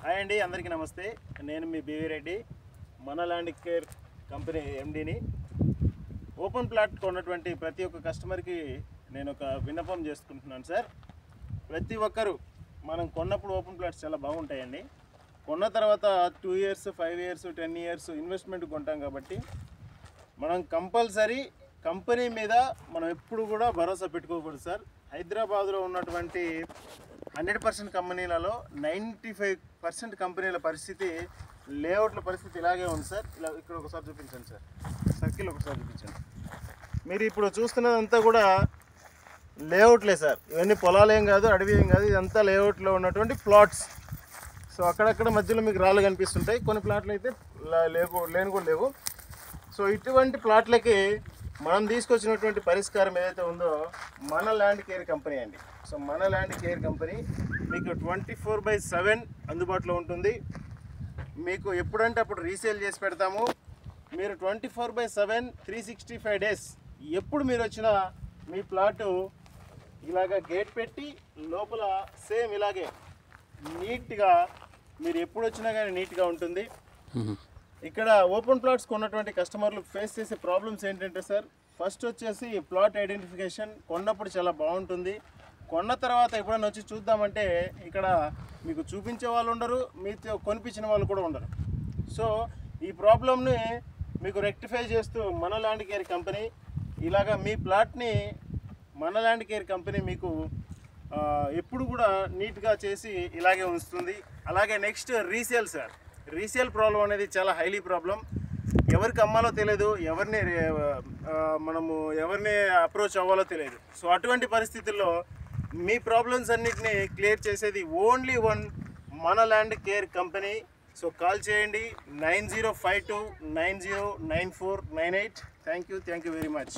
Hi అండి, అందరికీ నమస్తే. నేను మీ బివి రెడ్డి, మన ల్యాండ్ కేర్ కంపెనీ ఎండీని. ఓపెన్ ప్లాట్ కొన్నటువంటి ప్రతి ఒక్క కస్టమర్కి నేను ఒక విన్నపం చేసుకుంటున్నాను సార్. ప్రతి ఒక్కరూ మనం కొన్నప్పుడు ఓపెన్ ప్లాట్స్ చాలా బాగుంటాయండి. కొన్న తర్వాత 2 years 5 years 10 years ఇన్వెస్ట్మెంట్ కొంటాం కాబట్టి మనం కంపల్సరీ కంపెనీ మీద మనం ఎప్పుడు కూడా భరోసా పెట్టుకోకూడదు సార్. హైదరాబాద్లో ఉన్నటువంటి 100% కంపెనీలలో 95% కంపెనీల పరిస్థితి, లేఅవుట్ల పరిస్థితి ఇలాగే ఉంది సార్. ఇలా ఇక్కడ ఒకసారి చూపించండి సార్, సర్కిల్ ఒకసారి చూపించండి. మీరు ఇప్పుడు చూస్తున్నదంతా కూడా లేఅవుట్లే సార్. ఇవన్నీ పొలాలు ఏం కాదు, అడవి ఏం కాదు, ఇదంతా లేఅవుట్లో ఉన్నటువంటి ప్లాట్స్. సో అక్కడక్కడ మధ్యలో మీకు రాళ్ళు కనిపిస్తుంటాయి. కొన్ని ప్లాట్లు అయితే లేని కూడా లేవు. సో ఇటువంటి ప్లాట్లకి మనం తీసుకొచ్చినటువంటి పరిష్కారం ఏదైతే ఉందో మన ల్యాండ్ కేర్ కంపెనీ అండి. సో మన ల్యాండ్ కేర్ కంపెనీ మీకు 24/7 అందుబాటులో ఉంటుంది. మీకు ఎప్పుడంటే అప్పుడు రీసేల్ చేసి పెడతాము. మీరు 24/7 365 days ఎప్పుడు మీరు వచ్చినా మీ ప్లాటు ఇలాగ గేట్ పెట్టి లోపల సేమ్ ఇలాగే నీట్గా మీరు ఎప్పుడు వచ్చినా కానీ నీట్గా ఉంటుంది. ఇక్కడ ఓపెన్ ప్లాట్స్ కొన్నటువంటి కస్టమర్లు ఫేస్ చేసే ప్రాబ్లమ్స్ ఏంటంటే సార్, ఫస్ట్ వచ్చేసి ప్లాట్ ఐడెంటిఫికేషన్. కొన్నప్పుడు చాలా బాగుంటుంది, కొన్న తర్వాత ఎప్పుడైనా వచ్చి చూద్దామంటే ఇక్కడ మీకు చూపించే వాళ్ళు ఉండరు, మీతో కొనిపించిన వాళ్ళు కూడా ఉండరు. సో ఈ ప్రాబ్లమ్ని మీకు రెక్టిఫై చేస్తూ మన ల్యాండ్ కేర్ కంపెనీ ఇలాగా మీ ప్లాట్ని మన ల్యాండ్ కేర్ కంపెనీ మీకు ఎప్పుడు కూడా నీట్గా చేసి ఇలాగే ఉంచుతుంది. అలాగే next resale sir. Resale problem అనేది చాలా హైలీ ప్రాబ్లం. ఎవరికి అమ్మాలో తెలియదు, ఎవరిని అప్రోచ్ అవ్వాలో తెలియదు. సో అటువంటి పరిస్థితుల్లో మీ ప్రాబ్లమ్స్ అన్నిటిని క్లియర్ చేసేది ఓన్లీ వన్ మన land care company. So call చేయండి 9052909498. Thank you very much.